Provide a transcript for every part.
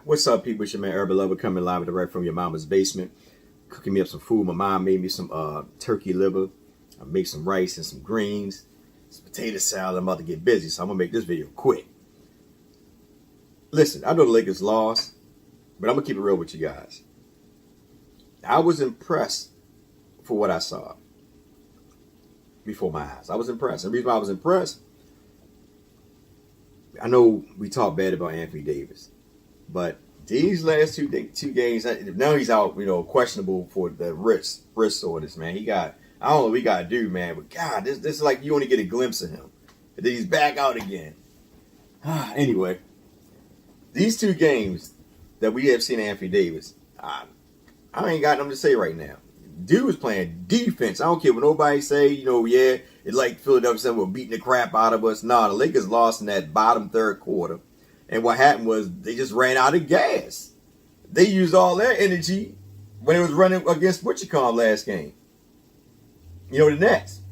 What's up, people? It's your man Urban Lover coming live direct from your mama's basement, cooking me up some food. My mom made me some turkey liver. I made some rice and some greens, some potato salad. I'm about to get busy, so I'm gonna make this video quick. Listen, I know the Lakers lost, but I'm gonna keep it real with you guys. I was impressed for what I saw before my eyes. I was impressed. And the reason why I was impressed, I know we talk bad about Anthony Davis. But these last two games, now he's out, questionable for the wrist soreness, man. I don't know what we got to do, man. But God, this is like you only get a glimpse of him. And then he's back out again. Anyway, these two games that we have seen Anthony Davis, I ain't got nothing to say right now. Dude was playing defense. I don't care what nobody say, it's like Philadelphia said, we're beating the crap out of us. Nah, the Lakers lost in that bottom third quarter. And what happened was they just ran out of gas. They used all their energy when it was running against last game. The Nets.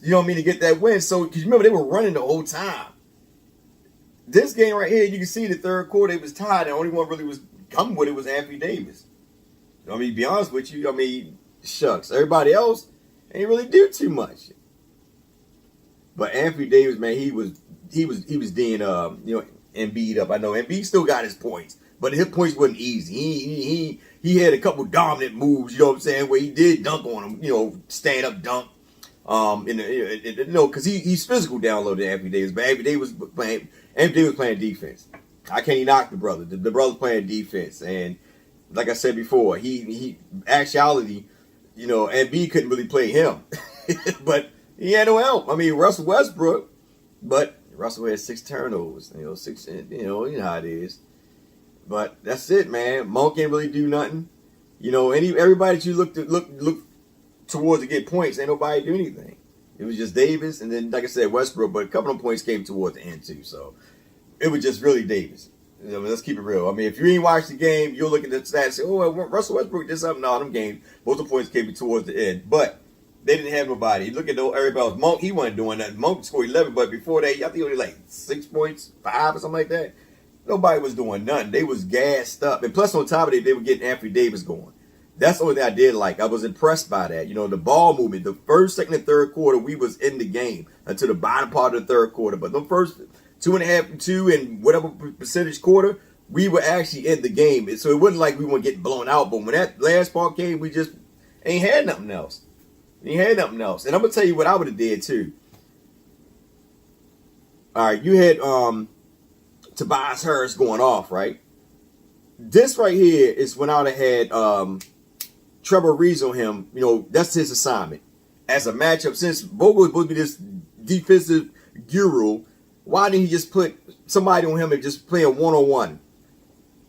To get that win. So, because remember, they were running the whole time. This game right here, you can see the third quarter, it was tied. The only one really was coming with it was Anthony Davis. To be honest with you, shucks. Everybody else ain't really do too much. But Anthony Davis, man, he was D'ing, EmBiid up. I know EmBiid still got his points, but his points wasn't easy. He had a couple dominant moves, where he did dunk on him, stand up dunk. Because he's physical down low to Anthony Davis, but Anthony Davis was playing defense. I can't knock the brother. The brother's playing defense, and like I said before, he actuality, EmBiid couldn't really play him, but he had no help. Russell Westbrook, but Russell had 6 turnovers, 6, you know how it is. But that's it, man. Monk can't really do nothing. Everybody that you look towards to get points, ain't nobody do anything. It was just Davis, and then, like I said, Westbrook, but a couple of points came towards the end, too. So it was just really Davis. Let's keep it real. If you ain't watched the game, you'll look at the stats and say, oh, Russell Westbrook did something. No, them games, both the points came towards the end. But they didn't have nobody. Look at everybody else. Monk, he wasn't doing that. Monk scored 11, but before that, I think he only like 6 points, 5 or something like that. Nobody was doing nothing. They was gassed up. And plus, on top of it, they were getting Anthony Davis going. That's the only thing I did like. I was impressed by that. The ball movement. The first, second, and third quarter, we was in the game until the bottom part of the third quarter. But the first 2 and whatever percentage quarter, we were actually in the game. So it wasn't like we weren't getting blown out. But when that last part came, we just ain't had nothing else. He had nothing else. And I'm going to tell you what I would have did, too. All right, you had Tobias Harris going off, right? This right here is when I would have had Trevor Reeves on him. That's his assignment. As a matchup, since Vogel was supposed to be this defensive guru, why didn't he just put somebody on him and just play a one-on-one?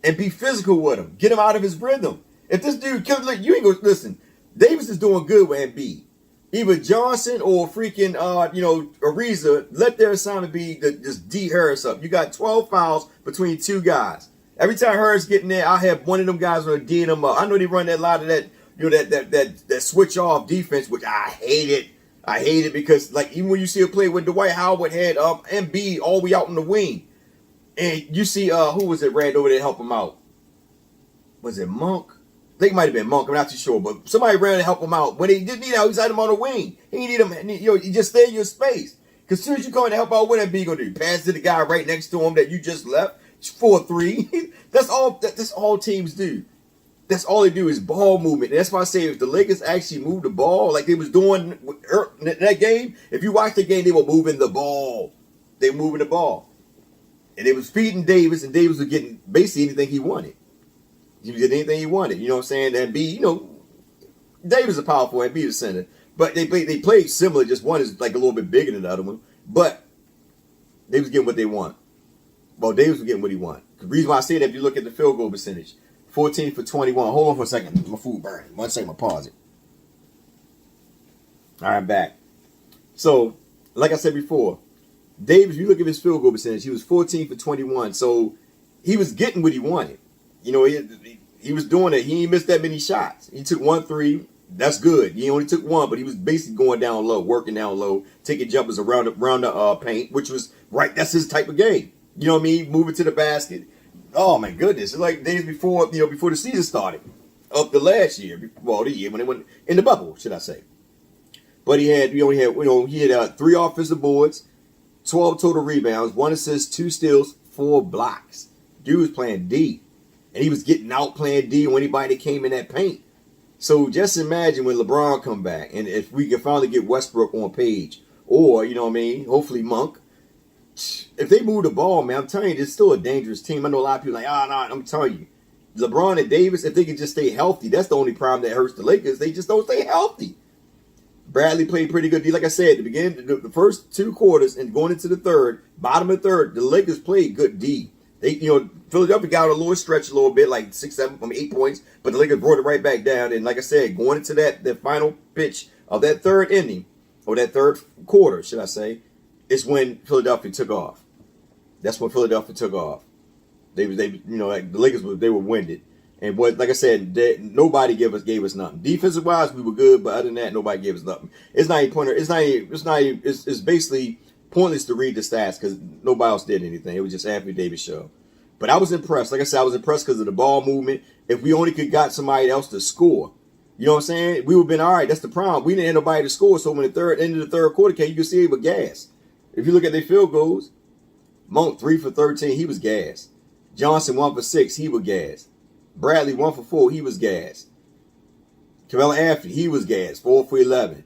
And be physical with him. Get him out of his rhythm. If this dude, you ain't going to listen. Davis is doing good with EmBiid. Either Johnson or freaking, Ariza, let their assignment be to just D Harris up. You got 12 fouls between 2 guys. Every time Harris get in there, I have one of them guys on D'ing him up. I know they run that lot of that, that switch off defense, which I hate it. I hate it because, like, even when you see a play with Dwight Howard had EmBiid all the way out in the wing, and you see who was it ran over there to help him out? Was it Monk? I think it might have been Monk. I'm not too sure, but somebody ran to help him out. When he didn't need help, he had him on the wing. He need him. You just stay in your space. Because as soon as you come in to help out, what EmBiid gonna do? Pass to the guy right next to him that you just left. 4-3. That's all teams do. That's all they do is ball movement. And that's why I say if the Lakers actually moved the ball like they was doing in that game, if you watch the game, they were moving the ball. They were moving the ball, and they was feeding Davis, and Davis was getting basically anything he wanted. He was getting anything he wanted. You know what I'm saying? And Davis is a power forward, EmBiid is center. But they played similar, just one is like a little bit bigger than the other one. But they was getting what they want. Well, Davis was getting what he wanted. The reason why I say that, if you look at the field goal percentage, 14 for 21. Hold on for a second. My food burning. 1 second, I'll pause it. All right, I'm back. So, like I said before, Davis, you look at his field goal percentage, he was 14 for 21. So, he was getting what he wanted. He was doing it. He ain't missed that many shots. He took 1 3. That's good. He only took 1, but he was basically going down low, working down low, taking jumpers around the paint, which was right. That's his type of game. You know what I mean? Moving to the basket. Oh my goodness! It's like days before before the season started, up the last year, well the year when they went in the bubble, should I say? But he had 3 offensive boards, 12 total rebounds, 1 assist, 2 steals, 4 blocks. Dude was playing D, and he was getting out playing D on anybody that came in that paint. So just imagine when LeBron come back, and if we can finally get Westbrook on page, or hopefully Monk. If they move the ball, man, I'm telling you, it's still a dangerous team. I know a lot of people are like, no, I'm telling you, LeBron and Davis, if they can just stay healthy, that's the only problem that hurts the Lakers. They just don't stay healthy. Bradley played pretty good D. Like I said, the beginning, the first 2 quarters and going into the third, bottom of the third, the Lakers played good D. They, Philadelphia got a little stretch a little bit, like 6, 7, 8 points, but the Lakers brought it right back down. And like I said, going into the final pitch of that third inning, or that third quarter, should I say, is when Philadelphia took off. That's when Philadelphia took off. Like the Lakers they were winded. And like I said, nobody gave us nothing. Defensive wise, we were good, but other than that, nobody gave us nothing. It's basically pointless to read the stats because nobody else did anything. It was just Anthony Davis show. But I was impressed. Like I said, I was impressed because of the ball movement. If we only could got somebody else to score, you know what I'm saying? We would have been all right. That's the problem. We didn't have nobody to score. So when the end of the third quarter came, you could see it was gas. If you look at their field goals, Monk 3 for 13, he was gas. Johnson 1 for 6, he was gas. Bradley 1 for 4, he was gas. Carmelo Anthony, he was gas, 4 for 11.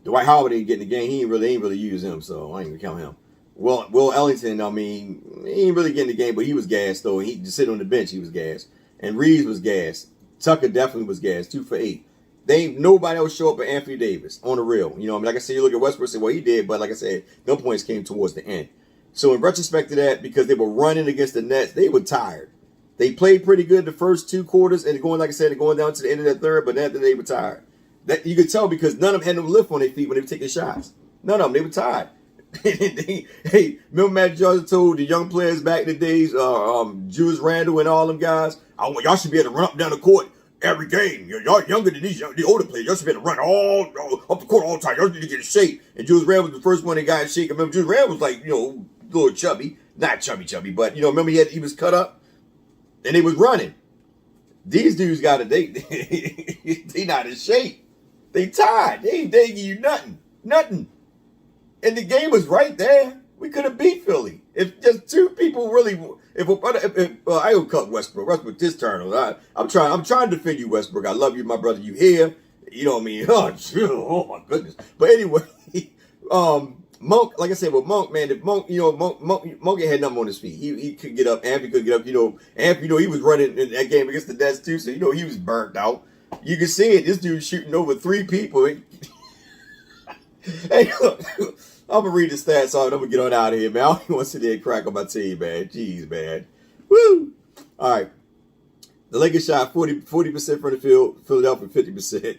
Dwight Howard didn't get in the game. He ain't really use him, so I ain't gonna count him. Will Ellington, he ain't really getting in the game, but he was gas though. He just sitting on the bench, he was gas. And Reeves was gas. Tucker definitely was gas, 2 for 8. They ain't nobody else show up but Anthony Davis on the real. Like I said, you look at Westbrook and say, well, he did, but like I said, no points came towards the end. So in retrospect to that, because they were running against the Nets, they were tired. They played pretty good the first 2 quarters, and going down to the end of that third, but after they were tired. That you could tell because none of them had no lift on their feet when they were taking shots. None of them, they were tired. Hey, remember Matt Johnson told the young players back in the days, Julius Randle and all them guys, y'all should be able to run up and down the court every game. Y'all younger than the older players. Y'all should be able to run all up the court all the time. Y'all need to get in shape. And Julius Randle was the first one that got in shape. I remember Julius Randle was like, a little chubby. Not chubby, but, remember he was cut up and they was running. These dudes got they not in shape. They tired. They ain't give you nothing. And the game was right there. We could have beat Philly if just 2 people really. If I would cut Westbrook this turn. I'm trying to defend you, Westbrook. I love you, my brother. You here? You know what I mean? Oh my goodness. But anyway, Monk, like I said, with Monk, man, if Monk, Monk had nothing on his feet. He could get up. Anthony could get up. Anthony, he was running in that game against the Nets too, so he was burnt out. You can see it. This dude shooting over 3 people. Hey, look, I'm gonna read the stats on. I'm gonna get on out of here, man. I don't even want to sit there and crack on my team, man. Jeez, man. Woo! All right. The Lakers shot 40% from the field. Philadelphia 50%.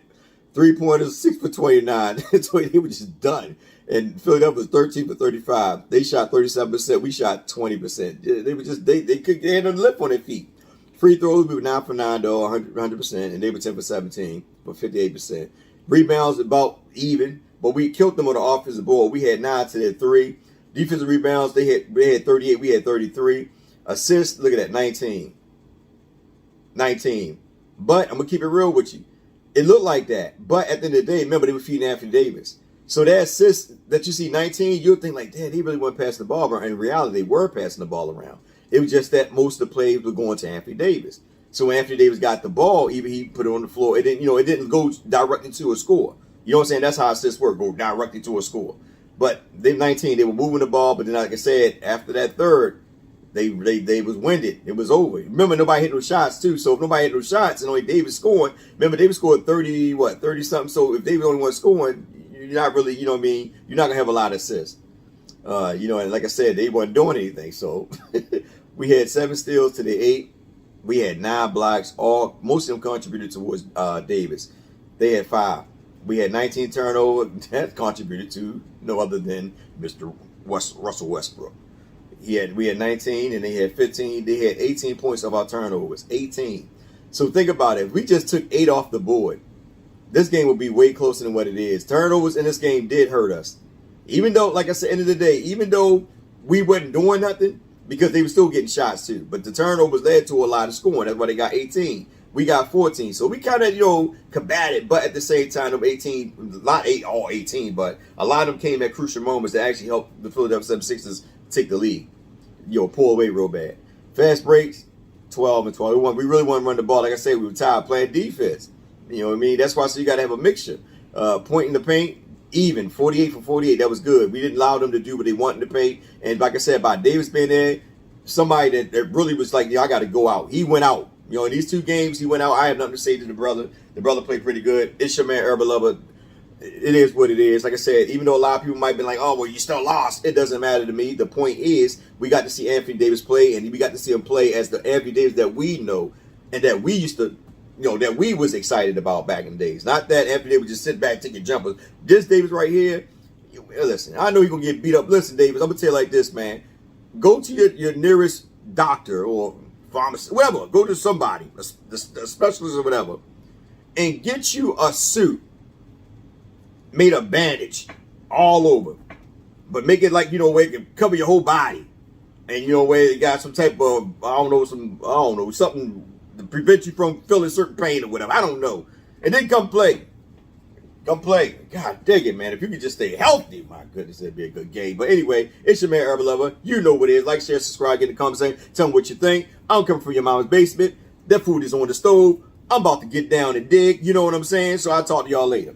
3-pointers, 6 for 29. They were just done. And Philadelphia was 13 for 35. They shot 37%. We shot 20%. They were just they had a lip on their feet. Free throws, we were 9 for 9 though, 100%, and they were 10 for 17 for 58%. Rebounds about even, but we killed them on the offensive board. We had 9 to their 3. Defensive rebounds, they had 38, we had 33. Assists, look at that, 19. But I'm gonna keep it real with you. It looked like that, but at the end of the day, remember they were feeding Anthony Davis. So that assist that you see 19, you'll think like, damn, they really weren't passing the ball around. In reality, they were passing the ball around. It was just that most of the plays were going to Anthony Davis. So when Anthony Davis got the ball, even he put it on the floor. It didn't go directly to a score. You know what I'm saying? That's how assists work, go directly to a score. But they 19, they were moving the ball, but then like I said, after that third, they was winded. It was over. Remember, nobody hit no shots too. So if nobody hit no shots and only Davis scoring, remember Davis scored 30 something. So if Davis only one scoring, you're not really, you know what I mean? You're not gonna have a lot of assists. And like I said, they weren't doing anything. So we had 7 steals to the 8. We had 9 blocks. Most of them contributed towards Davis. They had 5. We had 19 turnovers. That contributed to no other than Mr. Russell Westbrook. We had 19 and they had 15. They had 18 points of our turnovers. 18. So think about it. If we just took 8 off the board, this game would be way closer than what it is. Turnovers in this game did hurt us. Even though, like I said, end of the day, even though we wasn't doing nothing, because they were still getting shots too. But the turnovers led to a lot of scoring. That's why they got 18. We got 14. So we kind of, combated, but at the same time, them 18, not all 18, but a lot of them came at crucial moments that actually helped the Philadelphia 76ers take the lead. Pull away real bad. Fast breaks, 12 and 12. We really want to run the ball. Like I said, we were tired playing defense. You know what I mean? That's why you got to have a mixture. Point in the paint, even 48 for 48. That was good. We didn't allow them to do what they wanted to paint. And like I said, by Davis being there, somebody that really was like, I got to go out. He went out. In these 2 games, he went out. I have nothing to say to the brother. The brother played pretty good. It's your man, EmBiid. It is what it is. Like I said, even though a lot of people might be like, oh, well, you still lost. It doesn't matter to me. The point is, we got to see Anthony Davis play, and we got to see him play as the Anthony Davis that we know and that we used to, that we was excited about back in the days. Not that Anthony Davis just sit back, take your jumpers. This Davis right here, listen, I know he's going to get beat up. Listen, Davis, I'm going to tell you like this, man. Go to your nearest doctor or pharmacist, whatever. Go to somebody, a specialist or whatever, and get you a suit made of bandage all over, but make it like, where it can cover your whole body, and where it got some type of, something to prevent you from feeling certain pain or whatever. I don't know. And then come play. God dang it, man. If you could just stay healthy, my goodness, it'd be a good game. But anyway, it's your man, EmBiid. You know what it is. Like, share, subscribe, get in the comment section. Tell me what you think. I'm coming from your mama's basement. That food is on the stove. I'm about to get down and dig. You know what I'm saying? So I'll talk to y'all later.